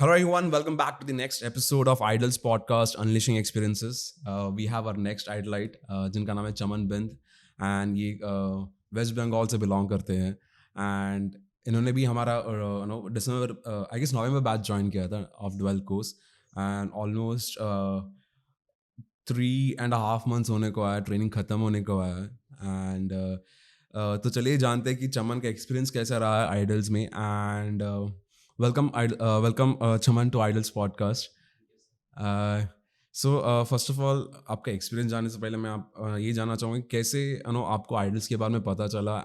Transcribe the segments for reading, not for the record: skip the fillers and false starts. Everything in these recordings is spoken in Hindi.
Hello, everyone. Welcome back to the next episode of Idols podcast, Unleashing Experiences. We have our next idolite, जिनका नाम है चमन बिंद, and ये वेस्ट बंगाल से बिलोंग करते हैं, and इन्होंने भी हमारा दिसंबर आई गेस नवंबर बैच ज्वाइन किया था of 12 course, and almost 3.5 months होने को आया, ट्रेनिंग खत्म होने को आया, एंड तो चलिए जानते हैं कि चमन का एक्सपीरियंस कैसा रहा है आइडल्स में, and welcome Chaman to idols podcast. So first of all आपका एक्सपीरियंस जानने से पहले मैं ये जानना चाहूँगा कि कैसे आपको आइडल्स के बारे में पता चला,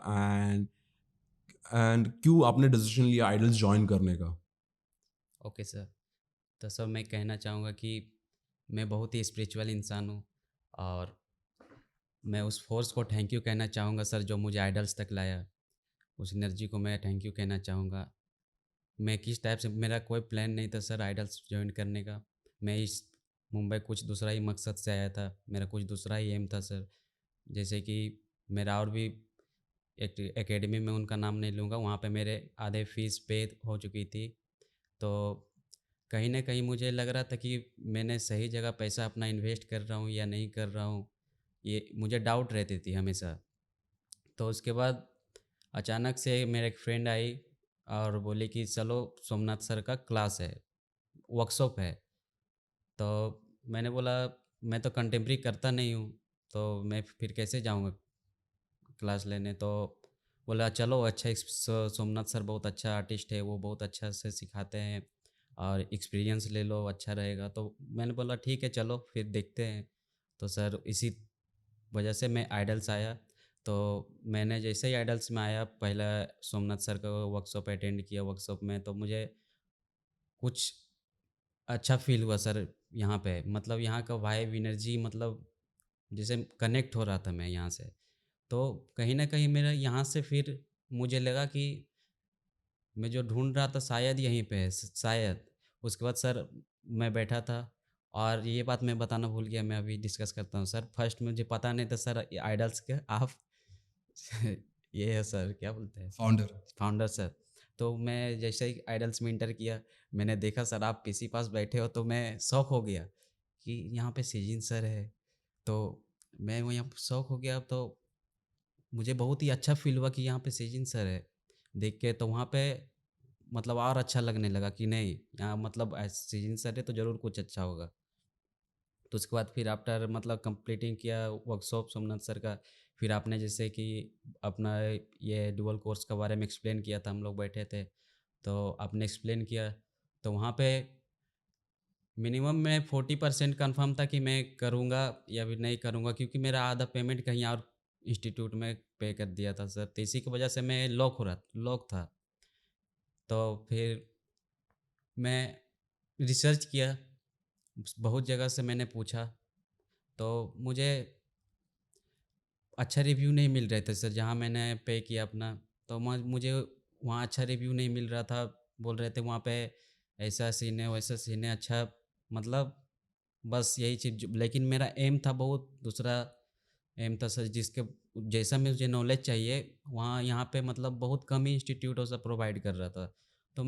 एंड क्यों आपने डिसीजन लिया आइडल्स ज्वाइन करने का. Okay sir. तो सर मैं कहना चाहूँगा कि मैं बहुत ही स्पिरिचुअल इंसान हूँ और मैं उस फोर्स को थैंक यू कहना चाहूँगा सर, जो मुझे आइडल्स तक लाया। उस एनर्जी को मैं थैंक यू कहना चाहूँगा। मैं किस टाइप से, मेरा कोई प्लान नहीं था सर आइडल्स ज्वाइन करने का। मैं इस मुंबई कुछ दूसरा ही मकसद से आया था, मेरा कुछ दूसरा ही एम था सर। जैसे कि मेरा और भी एक एकेडमी में, उनका नाम नहीं लूँगा, वहाँ पे मेरे आधे फीस पे हो चुकी थी। तो कहीं न कहीं मुझे लग रहा था कि मैंने सही जगह पैसा अपना इन्वेस्ट कर रहा हूँ या नहीं कर रहा हूँ, ये मुझे डाउट रहती थी हमेशा। तो उसके बाद अचानक से मेरे एक फ्रेंड आई और बोली कि चलो सोमनाथ सर का क्लास है, वर्कशॉप है। तो मैंने बोला मैं तो कंटेम्प्रेरी करता नहीं हूँ, तो मैं फिर कैसे जाऊँगा क्लास लेने। तो बोला चलो अच्छा, सोमनाथ सर बहुत अच्छा आर्टिस्ट है, वो बहुत अच्छा से सिखाते हैं और एक्सपीरियंस ले लो, अच्छा रहेगा। तो मैंने बोला ठीक है चलो फिर देखते हैं। तो सर इसी वजह से मैं आइडल्स आया। तो मैंने जैसे ही आइडल्स में आया, पहला सोमनाथ सर का वर्कशॉप अटेंड किया। वर्कशॉप में तो मुझे कुछ अच्छा फ़ील हुआ सर। यहाँ पे मतलब यहाँ का वाइब, एनर्जी, मतलब जैसे कनेक्ट हो रहा था मैं यहाँ से। तो कहीं न कहीं मेरा यहाँ से फिर मुझे लगा कि मैं जो ढूँढ रहा था शायद यहीं पे है, शायद। उसके बाद सर मैं बैठा था और ये बात मैं बताना भूल गया, मैं अभी डिस्कस करता हूँ सर। फर्स्ट मुझे पता नहीं था सर ये आइडल्स के आप ये है सर, क्या बोलते हैं? फाउंडर. Founder sir. तो मैं जैसे ही आइडल्स में एंटर किया, मैंने देखा सर आप पीसी पास बैठे हो, तो मैं शॉक हो गया कि यहाँ पे सीजिन सर है। तो मैं वो यहाँ शॉक हो गया। तो मुझे बहुत ही अच्छा फ़ील हुआ कि यहाँ पे सीजिन सर है देख के। तो वहाँ पे मतलब और अच्छा लगने लगा कि नहीं, यहाँ मतलब सीजिन सर है तो ज़रूर कुछ अच्छा होगा। तो उसके बाद फिर आफ्टर मतलब कंप्लीटिंग किया वर्कशॉप सोमनाथ सर का। फिर आपने जैसे कि अपना ये डुअल कोर्स के बारे में एक्सप्लेन किया था, हम लोग बैठे थे तो आपने एक्सप्लेन किया। तो वहाँ पे मिनिमम मैं 40% कन्फर्म था कि मैं करूँगा या फिर नहीं करूँगा, क्योंकि मेरा आधा पेमेंट कहीं और इंस्टीट्यूट में पे कर दिया था सर। तो इसी की वजह से मैं लॉक था। तो फिर मैं रिसर्च किया, बहुत जगह से मैंने पूछा, तो मुझे अच्छा रिव्यू नहीं मिल रहे थे सर जहाँ मैंने पे किया अपना। तो मुझे वहाँ अच्छा रिव्यू नहीं मिल रहा था। बोल रहे थे वहाँ पे ऐसा सीन है, वैसा सीन है, अच्छा मतलब बस यही चीज़ लेकिन मेरा एम था बहुत दूसरा। एम था सर जिसके जैसा मुझे नॉलेज चाहिए, वहाँ यहाँ पे मतलब बहुत कम ही इंस्टीट्यूट वो सब प्रोवाइड कर रहा था। तो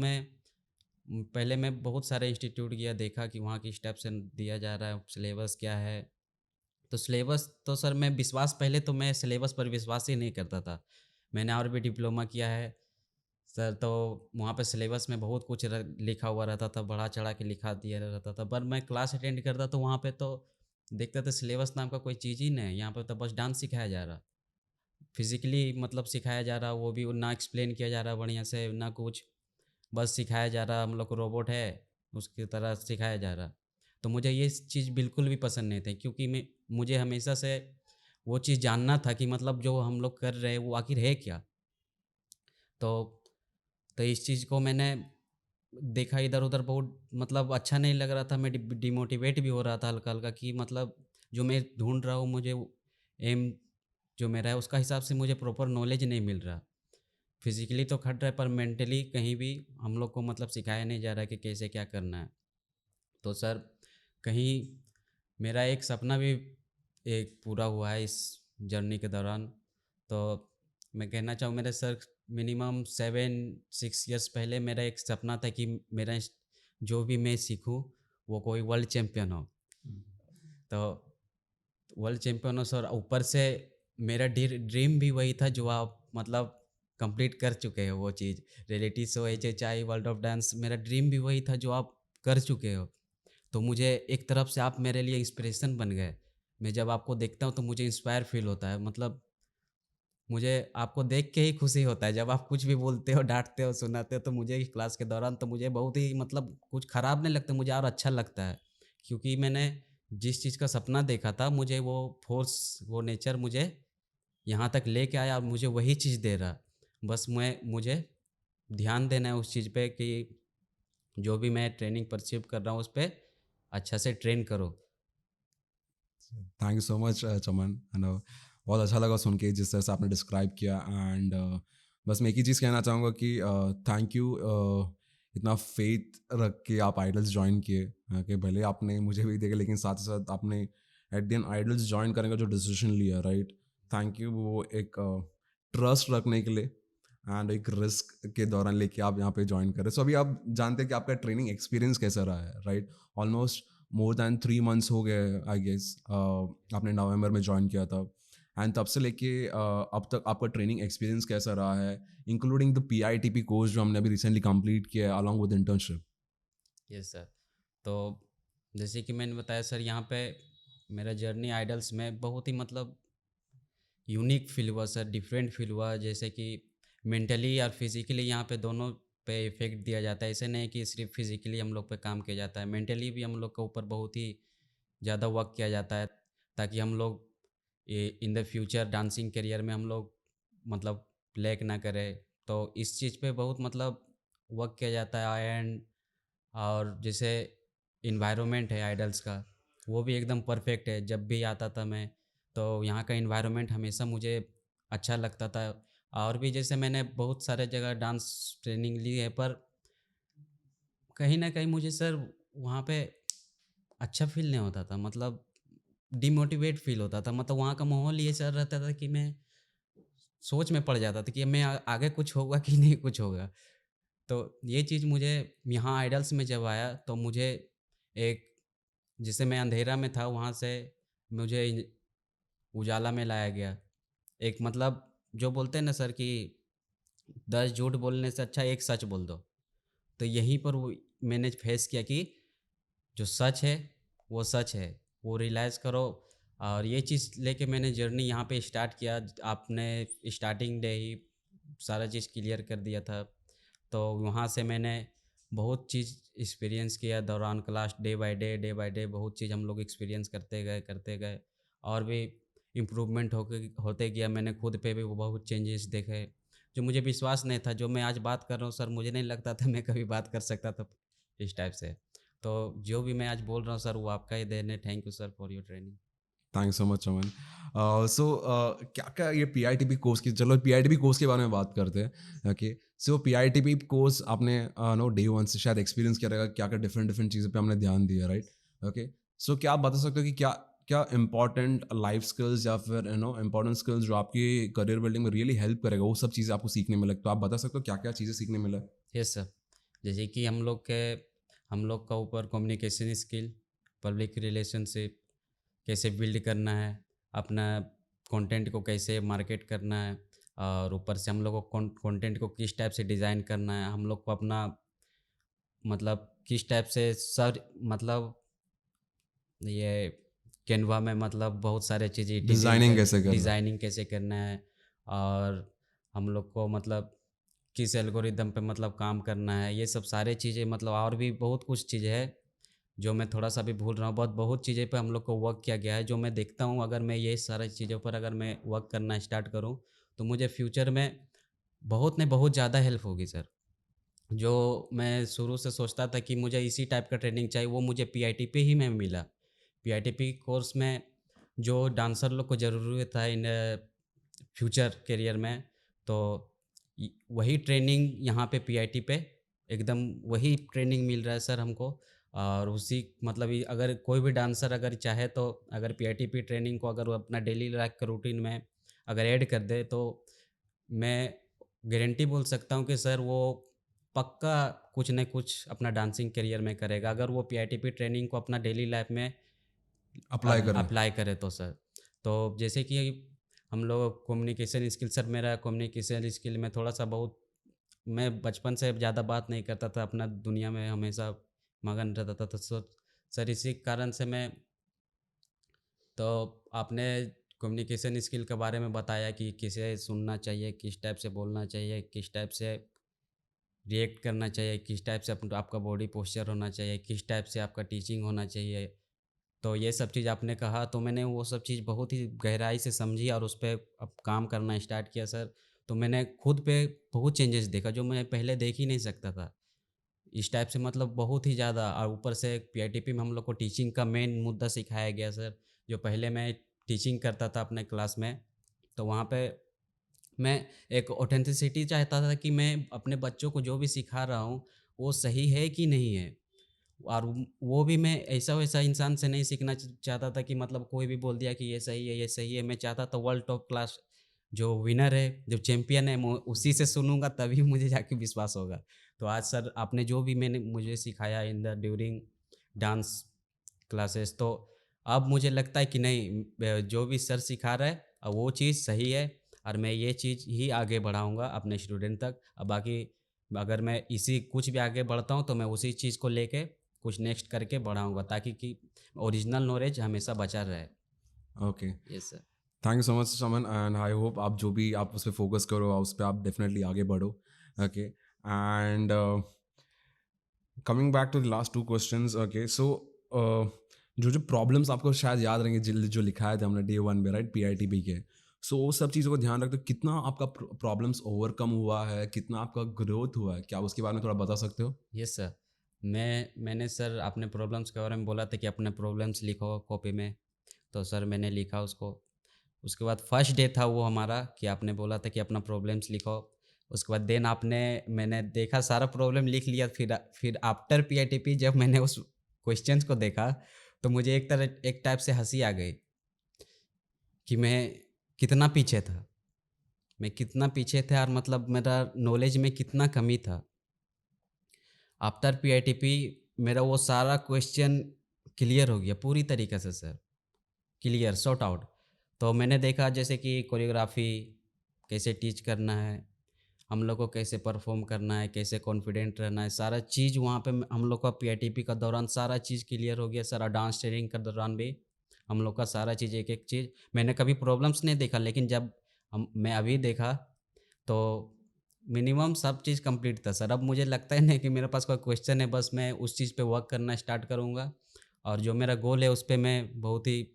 पहले मैं बहुत सारे इंस्टीट्यूट गया, देखा कि वहाँ किस टाइप से दिया जा रहा है, सिलेबस क्या है। तो सिलेबस तो सर मैं विश्वास, पहले तो मैं सिलेबस पर विश्वास ही नहीं करता था। मैंने और भी डिप्लोमा किया है सर, तो वहाँ पे सिलेबस में बहुत कुछ लिखा हुआ रहता था, बढ़ा चढ़ा के लिखा दिया रहता था। पर मैं क्लास अटेंड करता तो वहाँ पे तो देखता था सिलेबस नाम का कोई चीज़ ही नहीं। यहाँ पे तो बस डांस सिखाया जा रहा, फिजिकली मतलब सिखाया जा रहा, वो भी ना एक्सप्लेन किया जा रहा बढ़िया से, ना कुछ, बस सिखाया जा रहा, हम लोग को रोबोट है उसकी तरह सिखाया जा रहा। तो मुझे ये चीज़ बिल्कुल भी पसंद नहीं थी, क्योंकि मुझे हमेशा से वो चीज़ जानना था कि मतलब जो हम लोग कर रहे हैं वो आखिर है क्या। तो इस चीज़ को मैंने देखा इधर-उधर, बहुत मतलब अच्छा नहीं लग रहा था। मैं डिमोटिवेट भी हो रहा था हल्का-हल्का कि मतलब जो मैं ढूँढ रहा हूँ, मुझे एम जो मेरा है उसका हिसाब से मुझे प्रॉपर नॉलेज नहीं मिल रहा। फिज़िकली तो खट रहा है पर मेंटली कहीं भी हम लोग को मतलब सिखाया नहीं जा रहा है कि कैसे क्या करना है। तो सर कहीं मेरा एक सपना भी एक पूरा हुआ है इस जर्नी के दौरान। तो मैं कहना चाहूँ मेरे सर, मिनिमम 7-6 इयर्स पहले मेरा एक सपना था कि मेरा जो भी मैं सीखूं वो कोई वर्ल्ड चैम्पियन हो। तो वर्ल्ड चैम्पियन हो सर, ऊपर से मेरा ड्रीम भी वही था जो आप मतलब कंप्लीट कर चुके हो वो चीज़। Reality show HHI world of dance, मेरा ड्रीम भी वही था जो आप कर चुके हो। तो मुझे एक तरफ से आप मेरे लिए इंस्पिरेशन बन गए। मैं जब आपको देखता हूँ तो मुझे इंस्पायर फील होता है, मतलब मुझे आपको देख के ही खुशी होता है। जब आप कुछ भी बोलते हो, डाँटते हो, सुनाते हो तो मुझे इस क्लास के दौरान तो मुझे बहुत ही मतलब कुछ ख़राब नहीं लगता, मुझे और अच्छा लगता है। क्योंकि मैंने जिस चीज़ का सपना देखा था, मुझे वो फ़ोर्स, वो नेचर मुझे यहाँ तक लेके आया और मुझे वही चीज़ दे रहा। बस मुझे ध्यान देना है उस चीज़ पे कि जो भी मैं ट्रेनिंग परसीव कर रहा हूँ उस पे अच्छा से ट्रेन करो। थैंक यू सो मच चमन, है ना। बहुत अच्छा लगा सुन के जिस तरह से आपने डिस्क्राइब किया। एंड बस मैं एक ही चीज़ कहना चाहूँगा कि थैंक यू इतना फेथ रख के आप आइडल्स ज्वाइन किए, कि भले आपने मुझे भी देखा लेकिन साथ ही साथ आपने at the end idols join करने का जो डिसीजन लिया, राइट। थैंक यू, वो एक ट्रस्ट रखने के लिए एंड एक रिस्क के दौरान लेके आप यहाँ पे ज्वाइन करें। सो अभी आप जानते हैं कि आपका ट्रेनिंग एक्सपीरियंस कैसा रहा है, right. Almost more than 3 months हो गए आई गेस, आपने नवंबर में ज्वाइन किया था। एंड तब से लेके अब तक आपका ट्रेनिंग एक्सपीरियंस कैसा रहा है, इंक्लूडिंग द PITP कोर्स जो हमने अभी रिसेंटली कंप्लीट किया है along with internship. Yes sir. तो जैसे कि मैंने बताया सर, यहाँ पे मेरा जर्नी आइडल्स में बहुत ही मतलब यूनिक फील हुआ सर, डिफरेंट फील हुआ। जैसे कि मेंटली और फिज़िकली यहाँ पे दोनों पे इफ़ेक्ट दिया जाता है। ऐसे नहीं कि सिर्फ फिज़िकली हम लोग पे काम किया जाता है, मेंटली भी हम लोग के ऊपर बहुत ही ज़्यादा वर्क किया जाता है, ताकि हम लोग ये in the future dancing career में हम लोग मतलब लैग ना करें। तो इस चीज़ पे बहुत मतलब वर्क किया जाता है। एंड और जैसे इन्वायरमेंट है आइडल्स का, वो भी एकदम परफेक्ट है। जब भी आता था मैं, तो यहाँ का इन्वायरमेंट हमेशा मुझे अच्छा लगता था। और भी जैसे मैंने बहुत सारे जगह डांस ट्रेनिंग ली है, पर कहीं न कहीं मुझे सर वहाँ पे अच्छा फ़ील नहीं होता था, मतलब डिमोटिवेट फ़ील होता था। मतलब वहाँ का माहौल ये ऐसा रहता था कि मैं सोच में पड़ जाता था कि मैं आगे कुछ होगा कि नहीं कुछ होगा। तो ये चीज़ मुझे यहाँ आइडल्स में जब आया तो मुझे एक, जिसे मैं अंधेरा में था वहाँ से मुझे उजाला में लाया गया। एक मतलब जो बोलते हैं ना सर कि 10 झूठ बोलने से अच्छा एक सच बोल दो। तो यहीं पर वो मैंने फेस किया कि जो सच है वो सच है, वो रियलाइज़ करो। और ये चीज़ लेके मैंने जर्नी यहाँ पे स्टार्ट किया। आपने स्टार्टिंग डे ही सारा चीज़ क्लियर कर दिया था। तो वहाँ से मैंने बहुत चीज़ एक्सपीरियंस किया दौरान क्लास। डे बाय डे बहुत चीज़ हम लोग एक्सपीरियंस करते गए और भी इम्प्रूवमेंट होते गया। मैंने खुद पे भी वो बहुत चेंजेस देखे, जो मुझे विश्वास नहीं था। जो मैं आज बात कर रहा हूँ सर, मुझे नहीं लगता था मैं कभी बात कर सकता था इस टाइप से। तो जो भी मैं आज बोल रहा हूँ सर, वो आपका ही देन है। Thank you sir for your training. Thank so much Chaman. So क्या क्या ये PITP कोर्स की, चलो PITP कोर्स के बारे में बात करते हैं। ओके, सो PITP कोर्स आपने नो डे वन से शायद एक्सपीरियंस किया रहेगा, क्या क्या डिफरेंट डिफरेंट चीज़ों पे हमने ध्यान दिया, राइट। ओके, सो क्या आप बता सकते हो कि क्या क्या इंपॉर्टेंट लाइफ स्किल्स या फिर इंपॉर्टेंट स्किल्स जो आपकी करियर बिल्डिंग में रियली हेल्प करेगा, वो सब चीज़ें आपको सीखने मिले, तो आप बता सकते हो क्या क्या चीज़ें सीखने मिला। Yes sir. जैसे कि हम लोग का ऊपर कम्युनिकेशन स्किल, पब्लिक रिलेशनशिप कैसे बिल्ड करना है, अपना कंटेंट को कैसे मार्केट करना है, और ऊपर से हम लोग को कंटेंट को किस टाइप से डिज़ाइन करना है, हम लोग को अपना मतलब किस टाइप से सर मतलब ये कैनवा में मतलब बहुत सारे चीज़ें डिज़ाइनिंग कैसे करना। डिज़ाइनिंग कैसे करना है। और हम लोग को मतलब किस एल्गोरिदम पे मतलब काम करना है, ये सब सारे चीज़ें मतलब और भी बहुत कुछ चीज़ें हैं जो मैं थोड़ा-सा भी भूल रहा हूँ। बहुत बहुत चीज़ें पे हम लोग को वर्क किया गया है, जो मैं देखता हूँ अगर मैं ये सारी चीज़ों पर अगर मैं वर्क करना स्टार्ट करूँ, तो मुझे फ्यूचर में बहुत नहीं बहुत ज़्यादा हेल्प होगी सर। जो मैं शुरू से सोचता था कि मुझे इसी टाइप का ट्रेनिंग चाहिए, वो मुझे पीआईटीपी ही में मिला। पीआईटीपी कोर्स में जो डांसर लोग को ज़रूरत है इन फ्यूचर करियर में, तो वही ट्रेनिंग यहाँ पे पीआईटी पे एकदम वही ट्रेनिंग मिल रहा है सर हमको। और उसी मतलब अगर कोई भी डांसर अगर चाहे तो अगर पीआईटीपी ट्रेनिंग को अगर वो अपना डेली लाइफ का रूटीन में अगर ऐड कर दे, तो मैं गारंटी बोल सकता हूँ कि सर वो पक्का कुछ न कुछ अपना डांसिंग करियर में करेगा, अगर वो पीआईटीपी ट्रेनिंग को अपना डेली लाइफ में अप्लाई करें। अप्लाई करे तो सर। तो जैसे कि हम लोग कम्युनिकेशन स्किल, सर मेरा कम्युनिकेशन स्किल में थोड़ा-सा बहुत, मैं बचपन से ज़्यादा बात नहीं करता था, अपना दुनिया में हमेशा मगन रहता था। तो सर इसी कारण से मैं, तो आपने कम्युनिकेशन स्किल के बारे में बताया कि किसे सुनना चाहिए, किस टाइप से बोलना चाहिए, किस टाइप से रिएक्ट करना चाहिए, किस टाइप से आपका बॉडी पोस्चर होना चाहिए, किस टाइप से आपका टीचिंग होना चाहिए। तो ये सब चीज़ आपने कहा तो मैंने वो सब चीज़ बहुत ही गहराई से समझी और उस पे अब काम करना स्टार्ट किया सर। तो मैंने खुद पे बहुत चेंजेस देखा जो मैं पहले देख ही नहीं सकता था। इस टाइप से मतलब बहुत ही ज़्यादा, और ऊपर से पीआईटीपी में हम लोग को टीचिंग का मेन मुद्दा सिखाया गया सर। जो पहले मैं टीचिंग करता था अपने क्लास में, तो वहाँ पे मैं एक ऑथेंटिसिटी चाहता था कि मैं अपने बच्चों को जो भी सिखा रहा हूँ, वो सही है कि नहीं है। और वो भी मैं ऐसा-वैसा इंसान से नहीं सीखना चाहता था कि मतलब कोई भी बोल दिया कि ये सही है, ये सही है। मैं चाहता था वर्ल्ड टॉप क्लास जो विनर है, जो चैंपियन है, मैं उसी से सुनूँगा तभी मुझे जाके विश्वास होगा। तो आज सर आपने जो भी मैंने मुझे सिखाया in the during dance classes, तो अब मुझे लगता है कि नहीं, जो भी सर सिखा रहा है वो चीज़ सही है और मैं ये चीज़ ही आगे बढ़ाऊँगा अपने स्टूडेंट तक। बाकी अगर मैं इसी कुछ भी आगे बढ़ता हूँ तो मैं उसी चीज़ को लेके कुछ नेक्स्ट करके बढ़ाऊँगा ताकि कि ओरिजिनल नॉलेज हमेशा बचा रहे। Okay. Yes sir. Thank you so much Saman, and I hope आप जो भी आप उस पे फ़ोकस करो, उस पे आप डेफ़िनेटली आगे बढ़ो। Okay, and coming back to the last 2 questions. Okay, so जो प्रॉब्लम्स आपको शायद याद रहेंगे जो लिखाए थे हमने डे 1 में, राइट? पीआईटीबी के। सो वो सब चीज़ों को ध्यान रखते हुए कितना आपका प्रॉब्लम्स ओवरकम हुआ है, कितना आपका ग्रोथ हुआ है? क्या आप उसके बारे में थोड़ा बता सकते हो? Yes sir. मैंने सर अपने प्रॉब्लम्स के बारे में बोला था कि अपने प्रॉब्लम्स लिखो कॉपी में, तो सर मैंने लिखा उसको। उसके बाद फर्स्ट डे था वो हमारा कि आपने बोला था कि अपना प्रॉब्लम्स लिखो। उसके बाद देन मैंने देखा सारा प्रॉब्लम लिख लिया, फिर आफ्टर पीआईटीपी जब मैंने उस क्वेश्चंस को देखा, तो मुझे एक टाइप से हँसी आ गई कि मैं कितना पीछे था। मैं कितना पीछे था और मतलब मेरा नॉलेज में कितना कमी था। आफ्टर पीआईटीपी मेरा वो सारा क्वेश्चन क्लियर हो गया पूरी तरीके से सर, क्लियर सॉर्ट आउट। तो मैंने देखा जैसे कि कोरियोग्राफी कैसे टीच करना है, हम लोग को कैसे परफॉर्म करना है, कैसे कॉन्फिडेंट रहना है, सारा चीज़ वहाँ पे हम लोग का पीआईटीपी का दौरान सारा चीज़ क्लियर हो गया सर। और डांस ट्रेनिंग के दौरान भी हम लोग का सारा चीज़ एक-एक चीज़ मैंने कभी प्रॉब्लम्स नहीं देखा, लेकिन जब मैं अभी देखा तो मिनिमम सब चीज़ कंप्लीट था सर। अब मुझे लगता ही नहीं कि मेरे पास कोई क्वेश्चन है, बस मैं उस चीज़ पे वर्क करना स्टार्ट करूँगा और जो मेरा गोल है उस पे मैं बहुत ही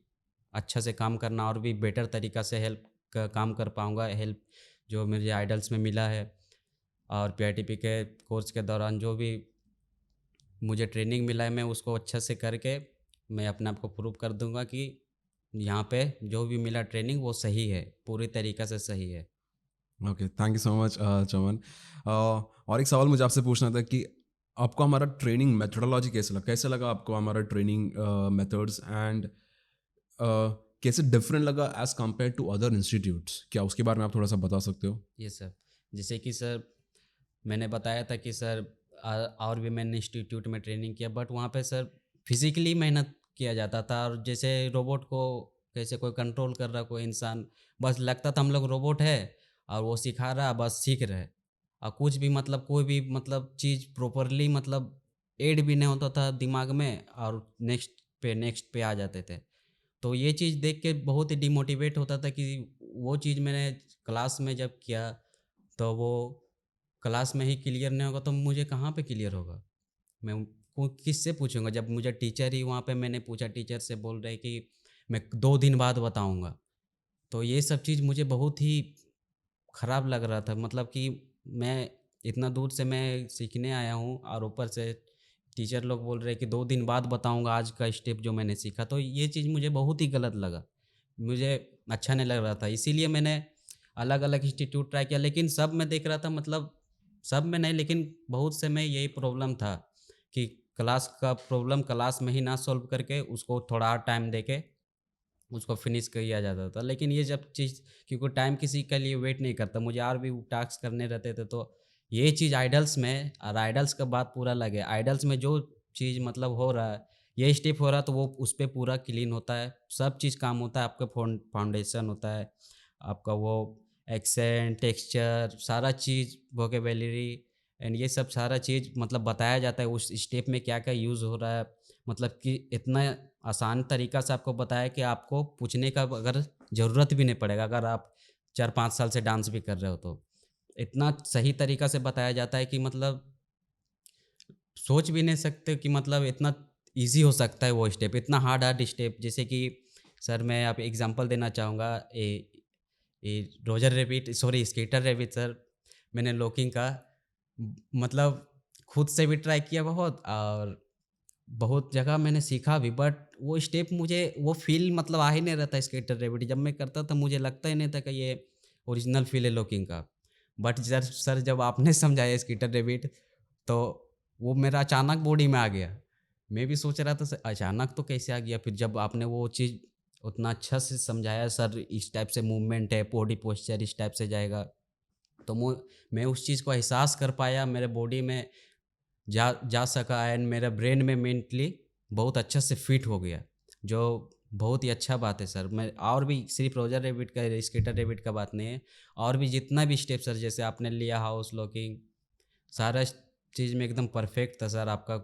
अच्छा से काम करना और भी बेटर तरीक़ा से काम कर पाऊँगा। हेल्प जो मुझे आइडल्स में मिला है और पीआईटीपी के कोर्स के दौरान जो भी मुझे ट्रेनिंग मिला है, मैं उसको अच्छे से करके मैं अपने आप को प्रूव कर दूँगा कि यहाँ पे जो भी मिला ट्रेनिंग वो सही है, पूरी तरीक़े से सही है। Okay, thank you so much Chaman. और एक सवाल मुझे आपसे पूछना था कि आपको हमारा ट्रेनिंग मेथोडोलॉजी कैसे लगा आपको हमारा ट्रेनिंग मेथड्स, एंड कैसे डिफरेंट लगा as compare to other institutes? क्या उसके बारे में आप थोड़ा-सा बता सकते हो? ये सर, जैसे कि सर मैंने बताया था कि सर और भी मैंने इंस्टीट्यूट में ट्रेनिंग किया, बट वहाँ पे सर फिज़िकली मेहनत किया जाता था और जैसे रोबोट को कैसे कोई कंट्रोल कर रहा कोई इंसान, बस लगता था हम लोग रोबोट है और वो सिखा रहा बस सीख रहे। और कुछ भी मतलब कोई भी मतलब चीज़ प्रॉपरली मतलब ऐड भी नहीं होता था दिमाग में और नेक्स्ट पे आ जाते थे। तो ये चीज़ देख के बहुत ही डिमोटिवेट होता था कि वो चीज़ मैंने क्लास में जब किया तो वो क्लास में ही क्लियर नहीं होगा तो मुझे कहाँ पे क्लियर होगा? मैं को किससे पूछूँगा? जब मुझे टीचर ही वहाँ पे मैंने पूछा, टीचर से बोल रहे कि मैं 2 दिन बाद बताऊँगा। तो ये सब चीज़ मुझे बहुत ही ख़राब लग रहा था, मतलब कि मैं इतना दूर से मैं सीखने आया हूँ और ऊपर से टीचर लोग बोल रहे हैं कि 2 दिन बाद बताऊँगा आज का स्टेप जो मैंने सीखा। तो ये चीज़ मुझे बहुत ही गलत लगा। मुझे अच्छा नहीं लग रहा था, इसीलिए मैंने अलग-अलग इंस्टीट्यूट ट्राई किया, लेकिन सब में देख रहा था मतलब सब में नहीं, लेकिन बहुत से में यही प्रॉब्लम था कि क्लास का प्रॉब्लम क्लास में ही ना सॉल्व करके उसको थोड़ा और टाइम देके उसको फिनिश किया जाता था। लेकिन ये जब चीज़, क्योंकि टाइम किसी के लिए वेट नहीं करता, मुझे और भी टास्क करने रहते थे, तो ये चीज़ आइडल्स में, और आइडल्स का बात पूरा अलग है। आइडल्स में जो चीज़ मतलब हो रहा है, ये स्टेप हो रहा है तो वो उस पे पूरा क्लीन होता है, सब चीज़ काम होता है, आपका फाउंडेशन होता है, आपका वो एक्सेंट, टेक्सचर, सारा चीज़, वोकेबुलरी एंड ये सब सारा चीज़ मतलब बताया जाता है उस स्टेप में क्या-क्या यूज़ हो रहा है। मतलब कि इतना आसान तरीका से आपको बताया कि आपको पूछने का अगर ज़रूरत भी नहीं पड़ेगा, अगर आप 4-5 साल से डांस भी कर रहे हो तो। इतना सही तरीका से बताया जाता है कि मतलब सोच भी नहीं सकते कि मतलब इतना ईज़ी हो सकता है वो स्टेप, इतना हार्ड स्टेप। जैसे कि सर मैं आप एग्ज़ाम्पल देना चाहूँगा, ये Roger rabbit, sorry skater rabbit sir, मैंने लॉकिंग का मतलब खुद से भी ट्राई किया बहुत, और बहुत जगह मैंने सीखा भी, बट वो स्टेप मुझे वो फ़ील मतलब आ ही नहीं रहा था स्केटर रैबिट। जब मैं करता था मुझे लगता ही नहीं था कि ये ओरिजिनल फ़ील है लॉकिंग का। बट जर सर जब आपने समझाया स्केटर रैबिट, तो वो मेरा अचानक बॉडी में आ गया। मैं भी सोच रहा था अचानक तो कैसे आ गया? फिर जब आपने वो चीज़ उतना अच्छा से समझाया, सर इस टाइप से मूवमेंट है, बॉडी पोस्चर इस टाइप से जाएगा, तो मैं उस चीज़ को एहसास कर पाया, मेरे बॉडी में जा जा सका एंड मेरा ब्रेन में मेंटली बहुत अच्छा से फिट हो गया, जो बहुत ही अच्छा बात है सर। मैं और भी सिर्फ रोजर रैबिट का, स्केटर रैबिट का बात नहीं है, और भी जितना भी स्टेप सर जैसे आपने लिया हाउस लॉकिंग, सारा चीज़ में एकदम परफेक्ट था सर आपका,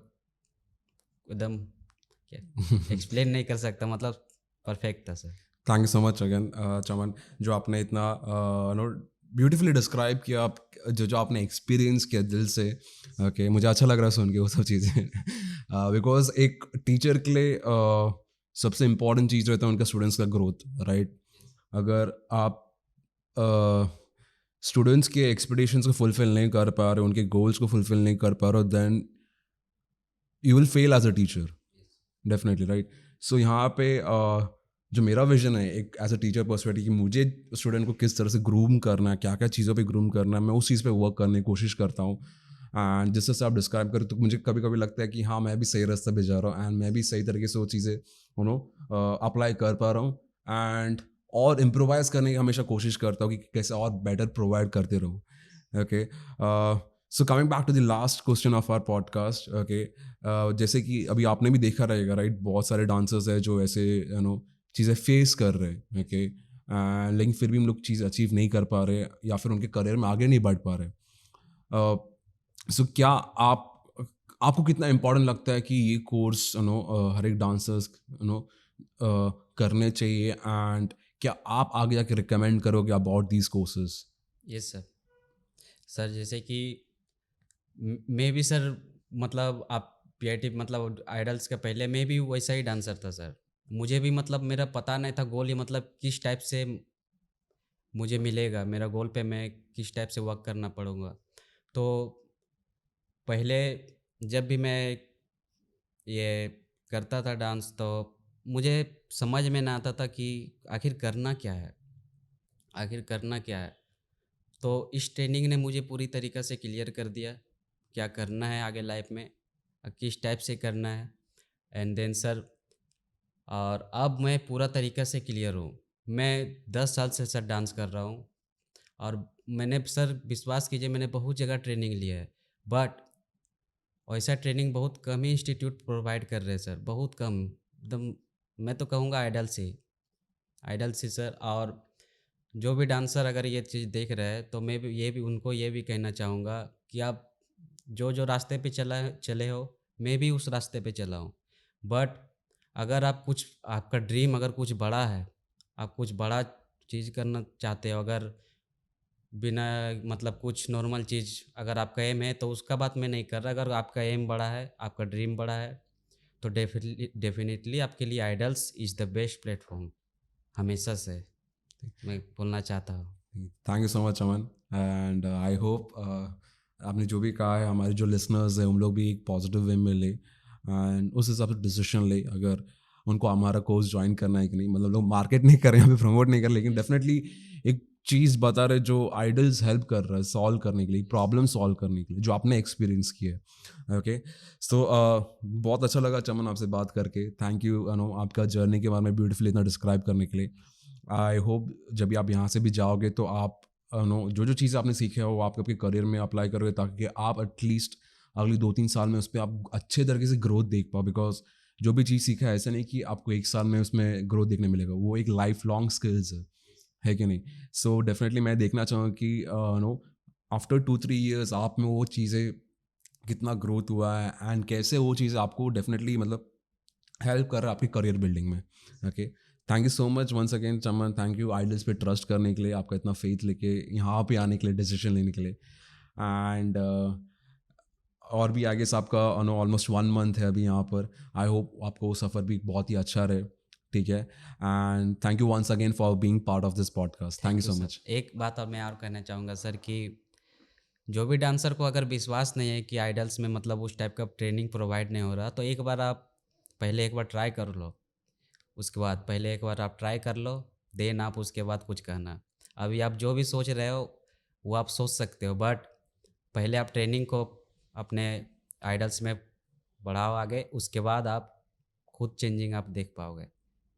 एकदम क्या एक्सप्लेन नहीं कर सकता, मतलब परफेक्ट था sir. Thank you so much again Chaman, जो आपने इतना नो ब्यूटीफुली डिस्क्राइब किया, आप जो जो आपने एक्सपीरियंस किया दिल से। ओके, मुझे अच्छा लग रहा है सुन के वो सब चीज़ें बिकॉज एक टीचर के लिए सबसे इम्पॉर्टेंट चीज़ रहता है उनका स्टूडेंट्स का ग्रोथ, राइट? अगर आप स्टूडेंट्स के एक्सपेक्टेशंस को फुलफिल नहीं कर पा रहे, उनके गोल्स को फुलफिल नहीं कर पा रहे, then you will fail as a teacher, definitely, right? So यहाँ पे जो मेरा विजन है एक एज अ टीचर पर्सपेक्टिव कि मुझे स्टूडेंट को किस तरह से ग्रूम करना है, क्या क्या चीज़ों पे ग्रूम करना है, मैं उस चीज़ पे वर्क करने की कोशिश करता हूँ। एंड जिस तरह से आप डिस्क्राइब करें तो मुझे कभी कभी लगता है कि हाँ, मैं भी सही रास्ते पे जा रहा हूँ, एंड मैं भी सही तरीके से वो चीज़ें अप्लाई कर पा रहा हूँ। एंड और इम्प्रोवाइज़ करने की हमेशा कोशिश करता हूँ कि कैसे और बेटर प्रोवाइड करते रहूँ। Okay, so coming back to the last question of our podcast. Okay, जैसे कि अभी आपने भी देखा रहेगा, राइट? बहुत सारे डांसर्स हैं जो ऐसे चीज़ें फेस कर रहे हैं। ओके, लेकिन फिर भी हम लोग चीज़ अचीव नहीं कर पा रहे, या फिर उनके करियर में आगे नहीं बढ़ पा रहे। सो क्या आप आपको कितना इम्पोर्टेंट लगता है कि ये कोर्स हर एक डांसर्स करने चाहिए, एंड क्या आप आगे जाके रिकमेंड करोगे about these courses? Yes sir. Sir जैसे कि मैं भी सर, मतलब आप पीआईटी मतलब आइडल्स के पहले मैं भी वैसा ही डांसर था सर। मुझे भी मतलब मेरा पता नहीं था गोल, ये मतलब किस टाइप से मुझे मिलेगा, मेरा गोल पे मैं किस टाइप से वर्क करना पड़ूँगा। तो पहले जब भी मैं ये करता था डांस, तो मुझे समझ में ना आता था कि आखिर करना क्या है, आखिर करना क्या है? तो इस ट्रेनिंग ने मुझे पूरी तरीक़े से क्लियर कर दिया, क्या करना है आगे लाइफ में, किस टाइप से करना है। एंड देन सर, और अब मैं पूरा तरीक़े से क्लियर हूँ। मैं 10 साल से सर डांस कर रहा हूँ, और मैंने सर विश्वास कीजिए मैंने बहुत जगह ट्रेनिंग लिया है, बट वैसा ट्रेनिंग बहुत कम ही इंस्टीट्यूट प्रोवाइड कर रहे हैं सर, बहुत कम। एकदम मैं तो कहूँगा आइडल से सर। और जो भी डांसर अगर ये चीज़ देख रहे हैं, तो मैं भी उनको ये भी कहना चाहूँगा कि आप जो रास्ते पे चले हो, मैं भी उस रास्ते पे चला हूँ। बट अगर आप कुछ, आपका ड्रीम अगर कुछ बड़ा है, आप कुछ बड़ा चीज़ करना चाहते हो, अगर बिना मतलब कुछ नॉर्मल चीज़ अगर आपका एम है, तो उसका बात मैं नहीं कर रहा। अगर आपका एम बड़ा है, आपका ड्रीम बड़ा है, तो डेफ़िनिटली आपके लिए idols is the best platform, हमेशा से मैं बोलना चाहता हूँ। Thank you so much Aman, and I hope आपने जो भी कहा है हमारे जो लिसनर्स हैं उन लोग भी एक पॉजिटिव वे में ले, एंड उस हिसाब से डिसीजन ले अगर उनको हमारा कोर्स ज्वाइन करना है कि नहीं। मतलब लोग मार्केट नहीं कर रहे हैं, यहाँ पे प्रमोट नहीं कर रहे, लेकिन डेफिनेटली एक चीज़ बता रहे जो आइडल्स हेल्प कर रहा है सॉल्व करने के लिए, प्रॉब्लम सॉल्व करने के लिए, जो आपने एक्सपीरियंस किया है। ओके, सो बहुत अच्छा लगा चमन आपसे बात करके। थैंक यू आपका जर्नी के बारे में ब्यूटीफुली इतना डिस्क्राइब करने के लिए। आई होप जब भी आप यहाँ से भी जाओगे तो आप नो जो चीज़ें आपने सीखे हो वो आप आपके करियर में अप्लाई करोगे, ताकि आप एटलीस्ट अगली 2-3 साल में उस पे आप अच्छे तरीके से ग्रोथ देख पाओ। बिकॉज जो भी चीज़ सीखा है, ऐसा नहीं कि आपको 1 साल में उसमें ग्रोथ देखने मिलेगा, वो एक लाइफ लॉन्ग स्किल्स है कि नहीं? सो डेफिनेटली मैं देखना चाहूँगा कि नो आफ्टर 2-3 ईयर्स आप में वो चीज़ें कितना ग्रोथ हुआ है, एंड कैसे वो चीज़ आपको डेफिनेटली मतलब हेल्प कर रहा है आपकी करियर बिल्डिंग में। Okay, thank you so much once again Chaman, thank you idols पे ट्रस्ट करने के लिए, आपका इतना फेथ लेके यहाँ पे आने के लिए, डिसीजन लेने के लिए। एंड और भी आगे से आपका नो ऑलमोस्ट 1 मंथ है अभी यहाँ पर। आई होप आपको वो सफ़र भी बहुत ही अच्छा रहे, ठीक है? And thank you once again for being part of this podcast. Thank thank you you so sir. Much. एक बात और मैं और कहना चाहूँगा सर कि जो भी डांसर को अगर विश्वास नहीं है कि आइडल्स में मतलब उस टाइप का ट्रेनिंग प्रोवाइड नहीं हो रहा, तो एक बार आप पहले एक बार ट्राई कर लो। उसके बाद पहले एक बार आप ट्राई कर लो, देन आप उसके बाद कुछ कहना। अभी आप जो भी सोच रहे हो वो आप सोच सकते हो, बट पहले आप ट्रेनिंग को अपने आइडल्स में बढ़ाओ आगे, उसके बाद आप खुद चेंजिंग आप देख पाओगे।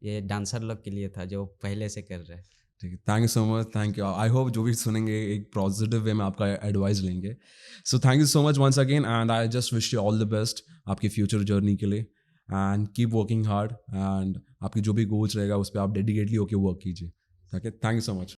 ये डांसर लोग के लिए था जो पहले से कर रहे हैं। ठीक है, thank you so much, thank you. I hope जो भी सुनेंगे एक पॉजिटिव वे में आपका एडवाइस लेंगे। So thank you so much once again, and I just wish you all the best आपकी फ्यूचर जर्नी के लिए। And keep working hard, and आपकी जो भी गोल्स रहेगा उस पर आप डेडिकेटली होकर वर्क कीजिए। ठीक है, थैंक यू सो मच।